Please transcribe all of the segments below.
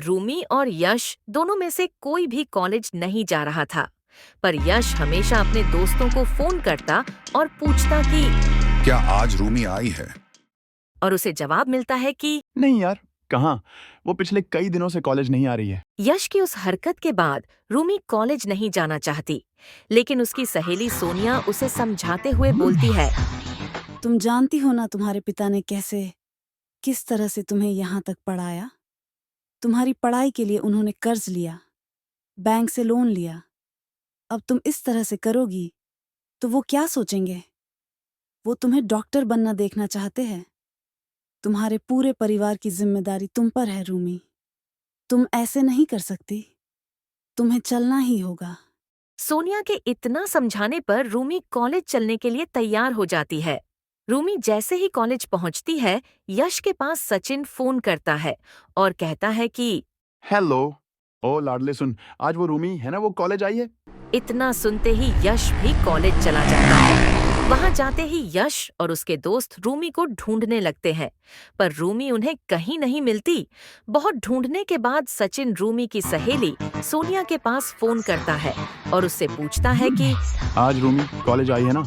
रूमी और यश दोनों में से कोई भी कॉलेज नहीं जा रहा था, पर यश हमेशा अपने दोस्तों को फोन करता और पूछता कि क्या आज रूमी आई है? और उसे जवाब मिलता है कि नहीं यार, कहाँ। वो पिछले कई दिनों से कॉलेज नहीं आ रही है। यश की उस हरकत के बाद रूमी कॉलेज नहीं जाना चाहती, लेकिन उसकी सहेली सोनिया उसे समझाते हुए बोलती है। तुम जानती हो ना तुम्हारे पिता ने किस तरह से तुम्हें यहाँ तक पढ़ाया। तुम्हारी पढ़ाई के लिए उन्होंने कर्ज लिया, बैंक से लोन लिया। अब तुम इस तरह से करोगी तो वो क्या सोचेंगे? वो तुम्हें डॉक्टर बनना देखना चाहते हैं। तुम्हारे पूरे परिवार की जिम्मेदारी तुम पर है रूमी। तुम ऐसे नहीं कर सकती। तुम्हें चलना ही होगा। सोनिया के इतना समझाने पर रूमी कॉलेज चलने के लिए तैयार हो जाती है। रूमी जैसे ही कॉलेज पहुंचती है, यश के पास सचिन फोन करता है और कहता है कि हेलो। ओ लाडले सुन, आज वो रूमी है ना, वो कॉलेज आई है। इतना सुनते ही यश भी कॉलेज चला जाता है। वहां जाते ही यश और उसके दोस्त रूमी को ढूंढने लगते हैं, पर रूमी उन्हें कहीं नहीं मिलती। बहुत ढूंढने के बाद सचिन रूमी की सहेली सोनिया के पास फोन करता है और उससे पूछता है कि आज रूमी कॉलेज आई है ना।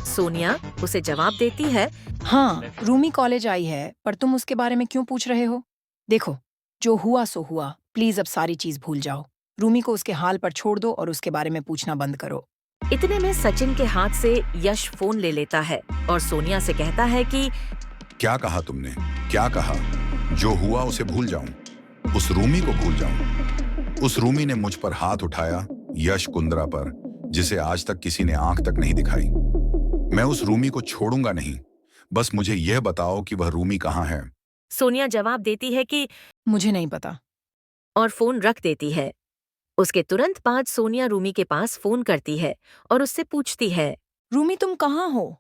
सोनिया उसे जवाब देती है। हाँ, रूमी कॉलेज आई है, पर तुम उसके बारे में क्यों पूछ रहे हो? देखो, जो हुआ सो हुआ, प्लीज अब सारी चीज भूल जाओ। रूमी को उसके हाल पर छोड़ दो और उसके बारे में पूछना बंद करो। इतने में सचिन के हाथ से यश फोन ले लेता है और सोनिया से कहता है कि क्या कहा तुमने? क्या कहा? जो हुआ उसे भूल जाऊं? उस रूमी को भूल जाऊं? उस रूमी ने मुझ पर हाथ उठाया, यश कुंद्रा पर, जिसे आज तक किसी ने आंख तक नहीं दिखाई। मैं उस रूमी को छोड़ूंगा नहीं। बस मुझे यह बताओ कि वह रूमी कहाँ है। सोनिया जवाब देती है कि मुझे नहीं पता। और फोन रख देती है। उसके तुरंत बाद सोनिया रूमी के पास फोन करती है और उससे पूछती है। रूमी तुम कहाँ हो?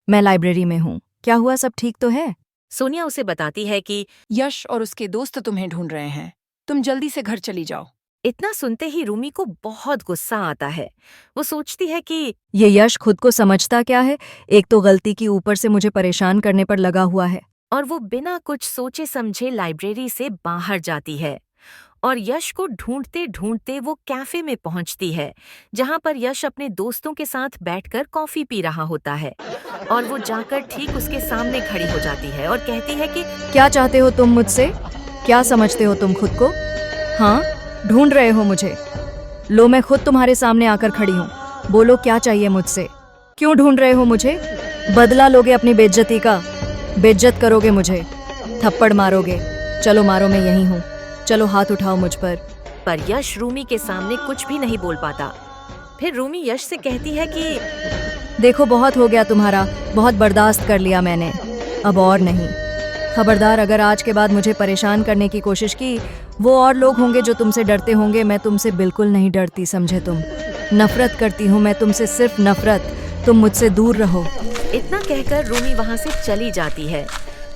मैं लाइब्रेरी में हूँ। क्या हुआ, सब ठीक तो है? सोनिया उसे बताती है कि यश और उसके दोस्त तुम्हें ढूंढ रहे हैं। तुम जल्दी से घर चली जाओ। इतना सुनते ही रूमी को बहुत गुस्सा आता है। वो सोचती है कि ये यश खुद को समझता क्या है? एक तो गलती की ऊपर से मुझे परेशान करने पर लगा हुआ है। और वो बिना कुछ सोचे समझे लाइब्रेरी से बाहर जाती है और यश को ढूंढते ढूंढते वो कैफे में पहुंचती है, जहां पर यश अपने दोस्तों के साथ बैठकर कॉफी पी रहा होता है। और वो जाकर ठीक उसके सामने खड़ी हो जाती है और कहती है कि क्या चाहते हो तुम मुझसे? क्या समझते हो तुम खुद को? हाँ, ढूंढ रहे हो मुझे? लो, मैं खुद तुम्हारे सामने आकर खड़ी हूँ। बोलो, क्या चाहिए मुझसे? क्यों ढूंढ रहे हो मुझे? बदला लोगे अपनी बेइज्जती का? बेइज्जत करोगे मुझे? थप्पड़ मारोगे? चलो मारो, मैं यहीं हूँ। चलो हाथ उठाओ मुझ पर। यश रूमी के सामने कुछ भी नहीं बोल पाता। फिर रूमी यश से कहती है कि देखो, बहुत हो गया तुम्हारा, बहुत बर्दाश्त कर लिया मैंने, अब और नहीं। खबरदार, अगर आज के बाद मुझे परेशान करने की कोशिश की, वो और लोग होंगे जो तुमसे डरते होंगे। मैं तुमसे बिल्कुल नहीं डरती, समझे तुम? नफरत करती हूँ मैं तुमसे, सिर्फ नफरत। तुम मुझसे दूर रहो। इतना कहकर रूमी वहां से चली जाती है।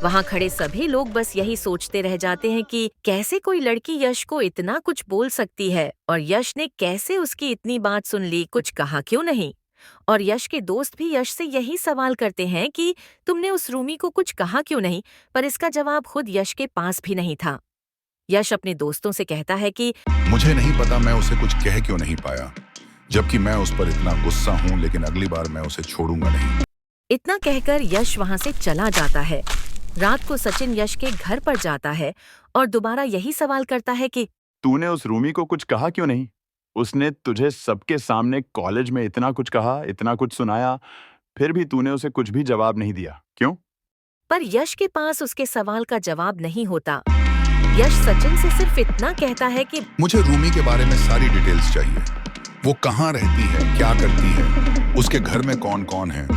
वहां खड़े सभी लोग बस यही सोचते रह जाते हैं कि कैसे कोई लड़की यश को इतना कुछ बोल सकती है और यश ने कैसे उसकी इतनी बात सुन ली, कुछ कहा क्यों नहीं। और यश के दोस्त भी यश से यही सवाल करते हैं कि तुमने उस रूमी को कुछ कहा क्यों नहीं, पर इसका जवाब खुद यश के पास भी नहीं था। यश अपने दोस्तों से कहता है कि मुझे नहीं पता मैं उसे कुछ कह क्यों नहीं पाया, जबकि मैं उस पर इतना गुस्सा हूं, लेकिन अगली बार मैं उसे छोड़ूंगा नहीं। इतना कहकर यश वहां से चला जाता है। रात को सचिन यश के घर पर जाता है और दोबारा यही सवाल करता है कि तूने उस रूमी को कुछ कहा क्यों नहीं? उसने तुझे सबके सामने कॉलेज में इतना कुछ कहा, इतना कुछ सुनाया, फिर भी तूने उसे कुछ भी जवाब नहीं दिया, क्यों? पर यश के पास उसके सवाल का जवाब नहीं होता। यश सचिन से सिर्फ इतना कहता है कि मुझे रूमी के बारे में सारी डिटेल्स चाहिए। वो कहाँ रहती है, क्या करती है, उसके घर में कौन कौन है,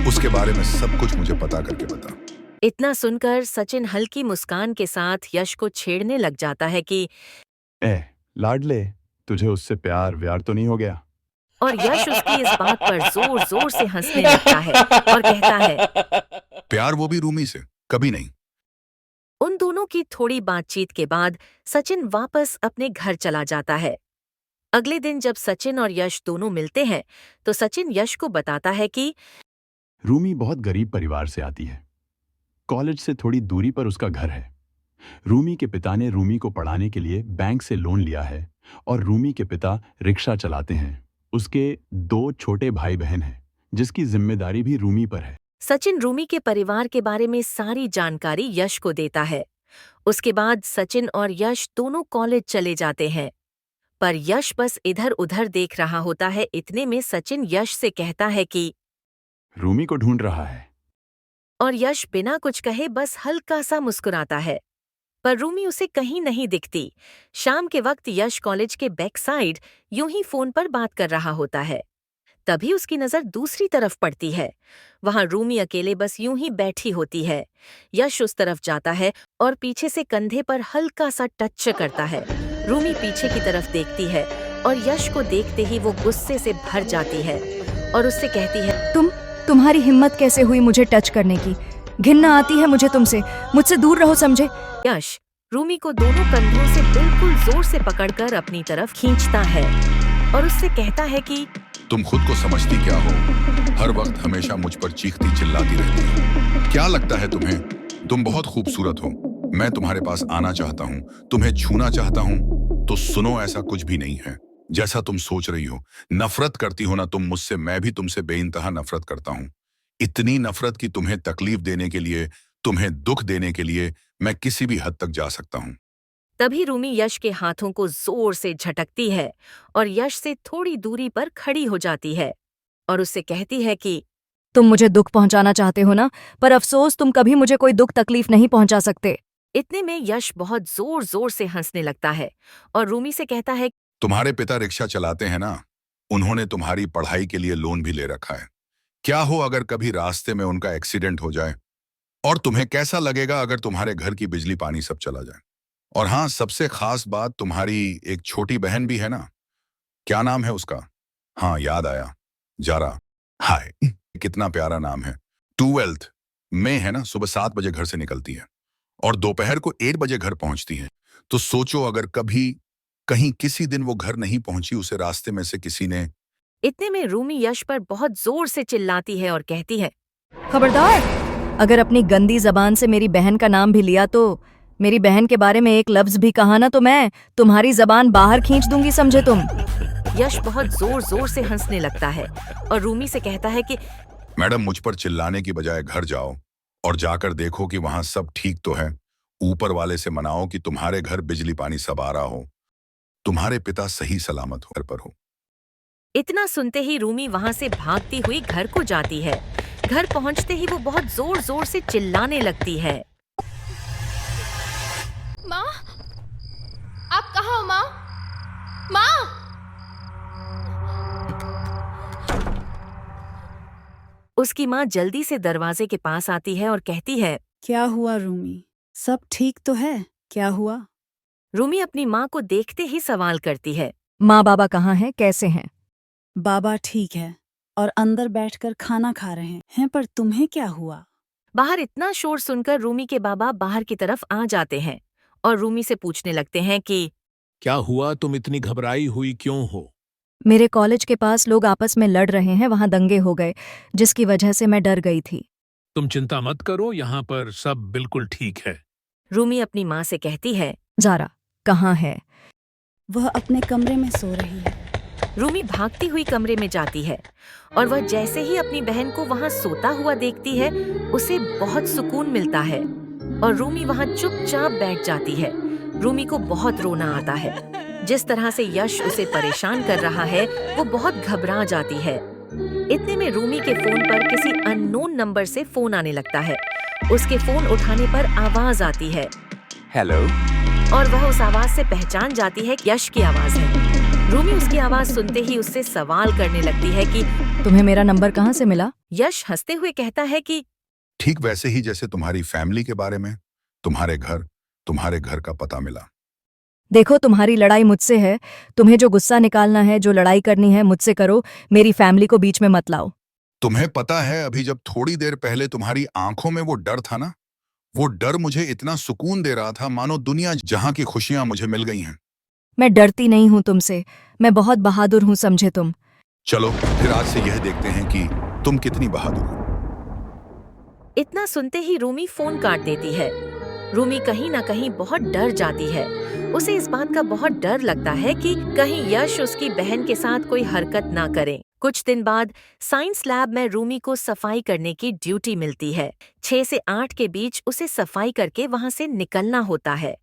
उसके बारे में सब कुछ मुझे पता करके बता। इतना सुनकर सचिन हल्की मुस्कान के साथ यश को छेड़ने लग जाता है कि लाडले, तुझे उससे प्यार व्यार तो नहीं हो गया? और यश उसकी इस बात पर जोर जोर से हंसने लगता है और कहता है, प्यार वो भी रूमी से? कभी नहीं। उन दोनों की थोड़ी बातचीत के बाद सचिन वापस अपने घर चला जाता है। अगले दिन जब सचिन और यश दोनों मिलते हैं तो सचिन यश को बताता है कि रूमी बहुत गरीब परिवार से आती है। कॉलेज से थोड़ी दूरी पर उसका घर है। रूमी के पिता ने रूमी को पढ़ाने के लिए बैंक से लोन लिया है और रूमी के पिता रिक्शा चलाते हैं। उसके 2 छोटे भाई बहन हैं, जिसकी जिम्मेदारी भी रूमी पर है। सचिन रूमी के परिवार के बारे में सारी जानकारी यश को देता है। उसके बाद सचिन और यश दोनों कॉलेज चले जाते हैं, पर यश बस इधर उधर देख रहा होता है। इतने में सचिन यश से कहता है कि रूमी को ढूंढ रहा है। और यश बिना कुछ कहे बस हल्का सा मुस्कुराता है, पर रूमी उसे कहीं नहीं दिखती। शाम के वक्त यश कॉलेज के बैक साइड यूं ही फोन पर बात कर रहा होता है। तभी उसकी नजर दूसरी तरफ पड़ती है। वहां रूमी अकेले बस यूं ही बैठी होती है। यश उस तरफ जाता है और पीछे से कंधे पर हल्का सा टच करता है। रूमी पीछे की तरफ देखती है और यश को देखते ही वो गुस्से से भर जाती है और उससे कहती है, तुम्हारी हिम्मत कैसे हुई मुझे टच करने की? घिन्ना आती है मुझे तुमसे। मुझसे दूर रहो, समझे? यश रूमी को दोनों कंधों से बिल्कुल जोर से पकड़कर अपनी तरफ खींचता है और उससे कहता है कि तुम खुद को समझती क्या हो? हर वक्त हमेशा मुझ पर चीखती चिल्लाती रहती हो। क्या लगता है तुम्हें? तुम बहुत खूबसूरत हो। मैं तुम्हारे पास आना चाहता हूँ, तुम्हें छूना चाहता हूँ। तो सुनो, ऐसा कुछ भी नहीं है जैसा तुम सोच रही हो। नफरत करती हो ना तुम मुझसे, मैं भी तुमसे बेइंतहा नफरत करता हूँ। इतनी नफरत कि तुम्हें तकलीफ देने के लिए, तुम्हें दुख देने के लिए मैं किसी भी हद तक जा सकता हूँ। तभी रूमी यश के हाथों को जोर से झटकती है और यश से थोड़ी दूरी पर खड़ी हो जाती है और उससे कहती है कि तुम मुझे दुख पहुंचाना चाहते हो ना, पर अफसोस तुम कभी मुझे कोई दुख तकलीफ नहीं पहुंचा सकते। इतने में यश बहुत जोर जोर से हंसने लगता है और रूमी से कहता है, तुम्हारे पिता रिक्शा चलाते हैं ना, उन्होंने तुम्हारी पढ़ाई के लिए लोन भी ले रखा है। क्या हो अगर कभी रास्ते में उनका एक्सीडेंट हो जाए? और तुम्हें कैसा लगेगा अगर तुम्हारे घर की बिजली पानी सब चला जाए? और हाँ, सबसे खास बात, तुम्हारी एक छोटी बहन भी है ना, क्या नाम है उसका? हाँ, याद आया, जारा। हाय, कितना प्यारा नाम है। 12th में है ना, सुबह 7 बजे घर से निकलती है और दोपहर को 8 बजे घर पहुंचती है। तो सोचो अगर कभी कहीं किसी दिन वो घर नहीं पहुंची, उसे रास्ते में से किसी ने। इतने में रूमी यश पर बहुत जोर से चिल्लाती है और कहती है, खबरदार! अगर अपनी गंदी जबान से मेरी बहन का नाम भी लिया तो, मेरी बहन के बारे में एक लफ्ज भी कहा ना तो मैं तुम्हारी जबान बाहर खींच दूंगी, समझे तुम? यश बहुत जोर जोर से हंसने लगता है और रूमी से कहता है कि मैडम, मुझ पर चिल्लाने की बजाय घर जाओ और जाकर देखो कि वहां सब ठीक तो है। ऊपर वाले से मनाओ कि तुम्हारे घर बिजली पानी सब आ रहा हो, तुम्हारे पिता सही सलामत घर पर हो। इतना सुनते ही रूमी वहां से भागती हुई घर को जाती है। घर पहुंचते ही वो बहुत जोर जोर से चिल्लाने लगती है। माँ, आप कहाँ हो माँ? माँ! उसकी माँ जल्दी से दरवाजे के पास आती है और कहती है, क्या हुआ रूमी? सब ठीक तो है? क्या हुआ? रूमी अपनी माँ को देखते ही सवाल करती है। माँ बाबा कहाँ हैं, कैसे हैं? बाबा ठीक है और अंदर बैठकर खाना खा रहे हैं, पर तुम्हें क्या हुआ? बाहर इतना शोर सुनकर रूमी के बाबा बाहर की तरफ आ जाते हैं और रूमी से पूछने लगते हैं कि क्या हुआ? तुम इतनी घबराई हुई क्यों हो? मेरे कॉलेज के पास लोग आपस में लड़ रहे हैं, वहां दंगे हो गए, जिसकी वजह से मैं डर गई थी। तुम चिंता मत करो, यहाँ पर सब बिल्कुल ठीक है। रूमी अपनी माँ से कहती है। जारा कहाँ है? वह अपने कमरे में सो रही है। रूमी भागती हुई कमरे में जाती है और वह जैसे ही अपनी बहन को वहां सोता हुआ देखती है, उसे बहुत सुकून मिलता है और रूमी वहां चुपचाप बैठ जाती है। रूमी को बहुत रोना आता है। जिस तरह से यश उसे परेशान कर रहा है, वो बहुत घबरा जाती है। इतने में रूमी के फोन पर किसी अननोन नंबर से फोन आने लगता है। उसके फोन उठाने पर आवाज आती है, हेलो। और वह उस आवाज से पहचान जाती है यश की आवाज है। रूमी उसकी आवाज सुनते ही उससे सवाल करने लगती है कि तुम्हें मेरा नंबर कहाँ से मिला? यश हंसते हुए कहता है कि ठीक वैसे ही जैसे तुम्हारी फैमिली के बारे में, तुम्हारे घर का पता मिला। देखो, तुम्हारी लड़ाई मुझसे है। तुम्हें जो गुस्सा निकालना है, जो लड़ाई करनी है, मुझसे करो। मेरी फैमिली को बीच में मत लाओ। तुम्हें पता है, अभी जब थोड़ी देर पहले तुम्हारी आंखों में वो डर था ना, वो डर मुझे इतना सुकून दे रहा था मानो दुनिया जहां की खुशियां मुझे मिल गई हैं। मैं डरती नहीं हूँ तुमसे, मैं बहुत बहादुर हूँ, समझे तुम? चलो फिर आज से यह देखते हैं कि तुम कितनी बहादुर हो। इतना सुनते ही रूमी फोन काट देती है। रूमी कहीं ना कहीं बहुत डर जाती है। उसे इस बात का बहुत डर लगता है कि कहीं यश उसकी बहन के साथ कोई हरकत ना करे। कुछ दिन बाद साइंस लैब में रूमी को सफाई करने की ड्यूटी मिलती है। 6 से 8 के बीच उसे सफाई करके वहां से निकलना होता है।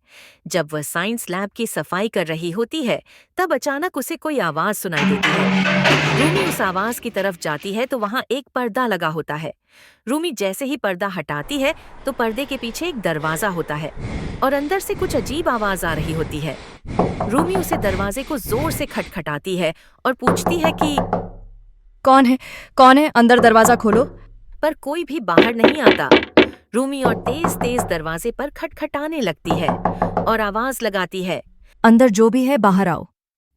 जब वह साइंस लैब की सफाई कर रही होती है, तब अचानक उसे कोई आवाज सुनाई देती है। रूमी उस आवाज की तरफ जाती है तो वहां एक पर्दा लगा होता है। रूमी जैसे ही पर्दा हटाती है तो पर्दे के पीछे एक दरवाजा होता है और अंदर से कुछ अजीब आवाज आ रही होती है। रूमी उसे दरवाजे को जोर से खटखटाती है और पूछती है कि कौन है? कौन है? अंदर दरवाजा खोलो। पर कोई भी बाहर नहीं आता। रूमी और तेज तेज दरवाजे पर खटखटाने लगती है और आवाज लगाती है, अंदर जो भी है बाहर आओ।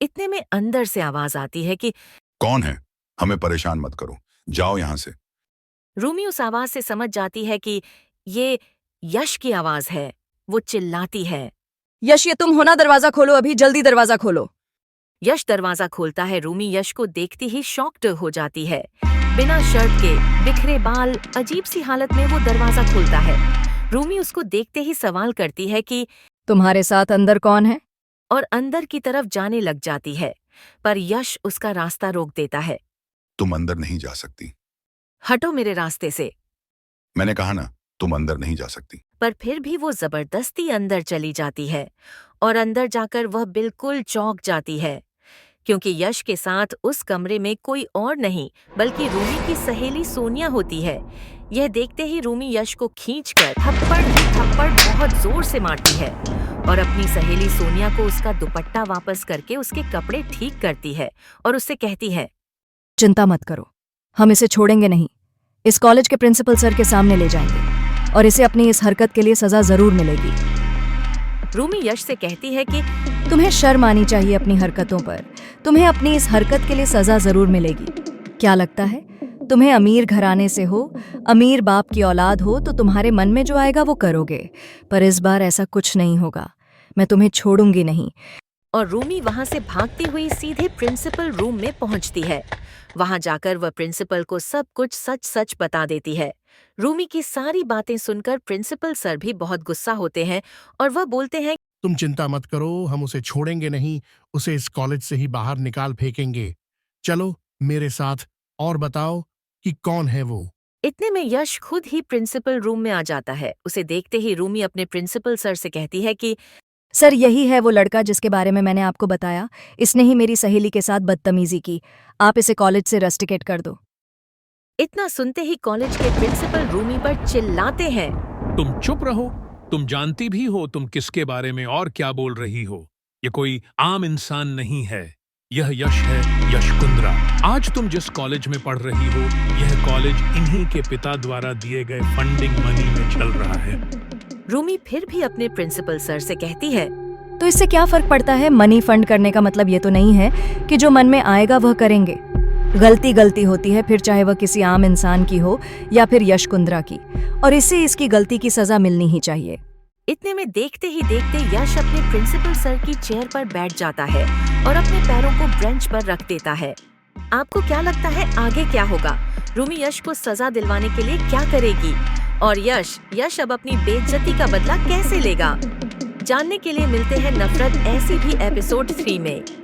इतने में अंदर से आवाज आती है कि कौन है? हमें परेशान मत करो, जाओ यहाँ से। रूमी उस आवाज से समझ जाती है कि ये यश की आवाज है। वो चिल्लाती है, यश, ये तुम हो ना? दरवाजा खोलो अभी, जल्दी दरवाजा खोलो। यश दरवाजा खोलता है। रूमी यश को देखती ही शॉक्ड हो जाती है। बिना शर्ट के, बिखरे बाल, अजीब सी हालत में वो दरवाजा खोलता है। रूमी उसको देखते ही सवाल करती है कि तुम्हारे साथ अंदर कौन है? और अंदर की तरफ जाने लग जाती है, पर यश उसका रास्ता रोक देता है। तुम अंदर नहीं जा सकती। हटो मेरे रास्ते से। मैंने कहा ना, तुम अंदर नहीं जा सकती। पर फिर भी वो जबरदस्ती अंदर चली जाती है और अंदर जाकर वह बिल्कुल चौंक जाती है, क्योंकि यश के साथ उस कमरे में कोई और नहीं बल्कि रूमी की सहेली सोनिया होती है। यह देखते ही रूमी यश को खींचकर थप्पड़ बहुत जोर से मारती है और अपनी सहेली सोनिया को उसका दुपट्टा वापस करके उसके कपड़े ठीक करती है और उससे कहती है, चिंता मत करो, हम इसे छोड़ेंगे नहीं। इस कॉलेज के प्रिंसिपल सर के सामने ले जाएंगे और इसे अपनी इस हरकत के लिए सजा जरूर मिलेगी। रूमी यश से कहती है कि तुम्हें शर्म आनी चाहिए अपनी हरकतों पर। तुम्हें अपनी इस हरकत के लिए सजा जरूर मिलेगी। क्या लगता है तुम्हें अमीर घराने से हो, अमीर बाप की औलाद हो तो तुम्हारे मन में जो आएगा वो करोगे, पर इस बार ऐसा कुछ नहीं होगा। मैं तुम्हें छोड़ूंगी नहीं। और रूमी वहां से भागती हुई सीधे प्रिंसिपल रूम में पहुंचती है। वहां जाकर वह प्रिंसिपल को सब कुछ सच सच बता देती है। रूमी की सारी बातें सुनकर प्रिंसिपल सर भी बहुत गुस्सा होते हैं और वह बोलते हैं, तुम चिंता मत करो, हम उसे छोड़ेंगे नहीं, उसे इस कॉलेज से ही बाहर निकाल फेंकेंगे। चलो मेरे साथ और बताओ कि कौन है वो। इतने में यश खुद ही प्रिंसिपल रूम में आ जाता है। उसे देखते ही रूमी अपने प्रिंसिपल सर से कहती है कि सर, यही है वो लड़का जिसके बारे में मैंने आपको बताया। इसने ही मेरी सहेली के साथ बदतमीजी की। आप इसे कॉलेज से रस्टिकेट कर दो। इतना सुनते ही कॉलेज के प्रिंसिपल रूमी पर चिल्लाते हैं, तुम चुप रहो। तुम जानती भी हो तुम किसके बारे में और क्या बोल रही हो। ये कोई आम इंसान नहीं है, यह यश है, यश कुंद्रा। आज तुम जिस कॉलेज में पढ़ रही हो, यह कॉलेज इन्हीं के पिता द्वारा दिए गए फंडिंग मनी में चल रहा है। रूमी फिर भी अपने प्रिंसिपल सर से कहती है, तो इससे क्या फर्क पड़ता है? मनी फंड करने का मतलब ये तो नहीं है कि जो मन में आएगा वह करेंगे। गलती होती है, फिर चाहे वह किसी आम इंसान की हो या फिर यश कुंद्रा की, और इससे इसकी गलती की सजा मिलनी ही चाहिए। इतने में देखते ही देखते यश अपने प्रिंसिपल सर की चेयर पर बैठ जाता है और अपने पैरों को बेंच पर रख देता है। आपको क्या लगता है आगे क्या होगा? रूमी यश को सजा दिलवाने के लिए क्या करेगी? और यश अब अपनी बेइज्जती का बदला कैसे लेगा? जानने के लिए मिलते हैं नफरत ऐसी भी एपिसोड 3 में।